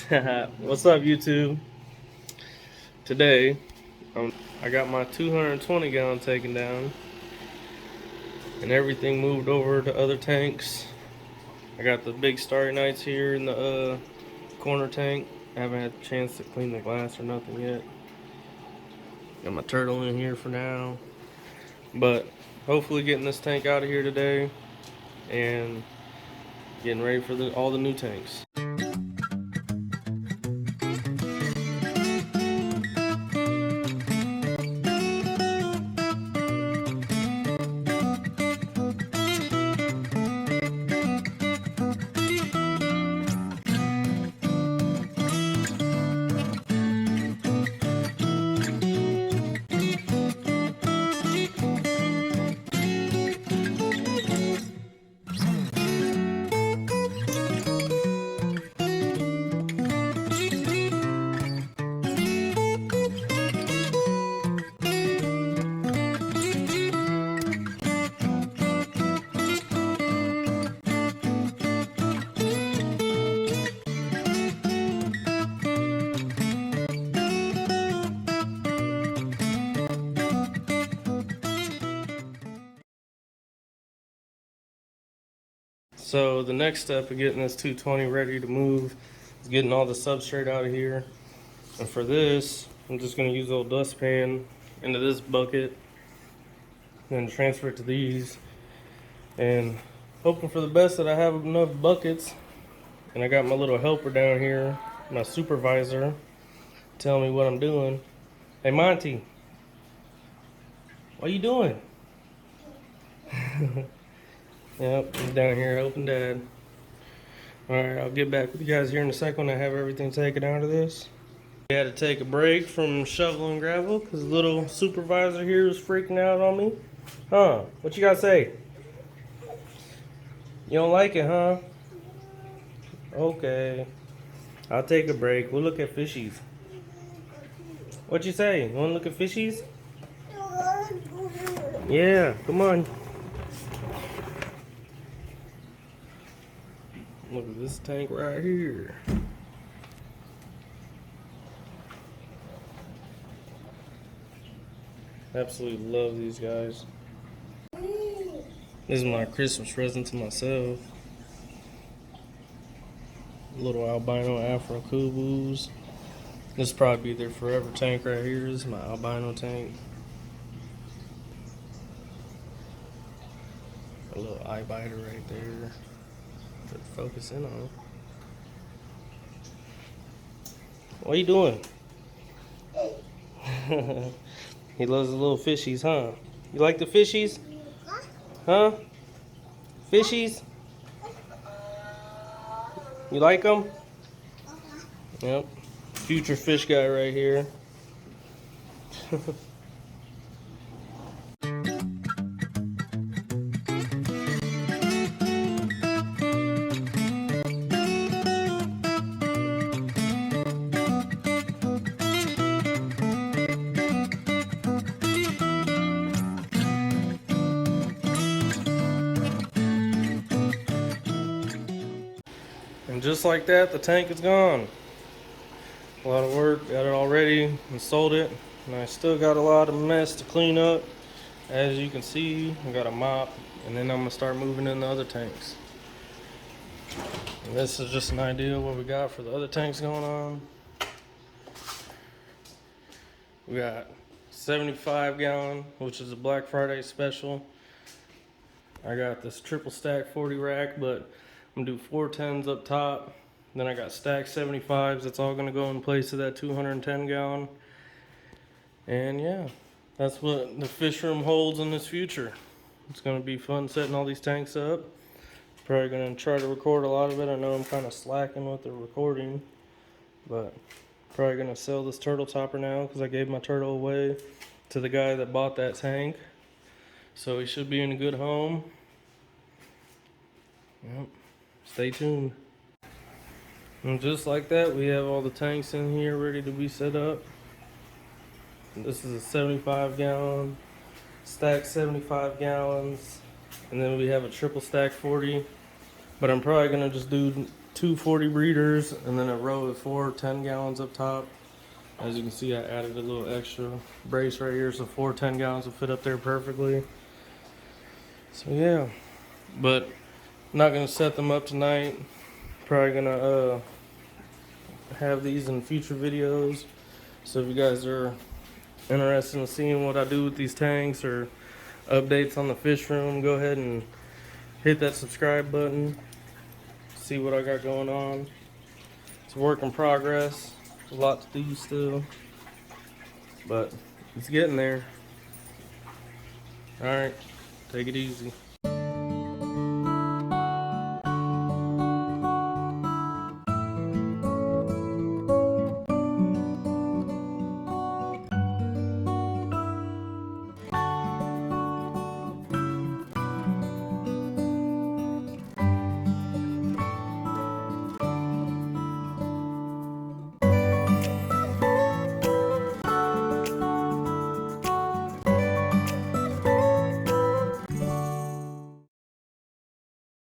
What's up, YouTube? Today, I got my 220 gallon taken down and everything moved over to other tanks. I got the big Starry Nights here in the corner tank. I haven't had a chance to clean the glass or nothing yet. Got my turtle in here for now. But hopefully getting this tank out of here today and getting ready for all the new tanks. So the next step of getting this 220 ready to move is getting all the substrate out of here. And for this, I'm just going to use a little dustpan into this bucket, then transfer it to these, and hoping for the best that I have enough buckets. And I got my little helper down here, my supervisor, telling me what I'm doing. Hey Monty, what are you doing? Yep, I'm down here helping Dad. Alright, I'll get back with you guys here in a second when I have everything taken out of this. We had to take a break from shoveling gravel because the little supervisor here was freaking out on me. Huh? What you gotta say? You don't like it, huh? Okay. I'll take a break. We'll look at fishies. What you say? You wanna look at fishies? Yeah, come on. Look at this tank right here. Absolutely love these guys. This is my Christmas present to myself. Little albino afro kubus. This will probably be their forever tank right here. This is my albino tank. A little eye biter right there. Put focus in on. What are you doing? He loves the little fishies, huh? You like the fishies? Huh? Fishies? You like them? Yep. Future fish guy right here. And just like that, the tank is gone. A lot of work, got it all ready and sold it. And I still got a lot of mess to clean up. As you can see, I got a mop, and then I'm gonna start moving in the other tanks. And this is just an idea of what we got for the other tanks going on. We got 75 gallon, which is a Black Friday special. I got this triple stack 40 rack, but I'm gonna do 410s up top. Then I got stack 75s. That's all gonna go in place of that 210 gallon. And yeah, that's what the fish room holds in this future. It's gonna be fun setting all these tanks up. Probably gonna try to record a lot of it. I know I'm kind of slacking with the recording, but probably gonna sell this turtle topper now because I gave my turtle away to the guy that bought that tank. So he should be in a good home. Yep. Stay tuned. And just like that, we have all the tanks in here ready to be set up. This is a 75 gallon, stack 75 gallons, and then we have a triple stack 40. But I'm probably gonna just do two 40 breeders, and then a row of 4 10-gallons up top. As you can see, I added a little extra brace right here, so 4 10-gallons will fit up there perfectly. So yeah, but I'm not gonna set them up tonight. Probably gonna have these in future videos. So if you guys are interested in seeing what I do with these tanks or updates on the fish room, go ahead and hit that subscribe button. See what I got going on. It's a work in progress. A lot to do still, but it's getting there. All right, take it easy.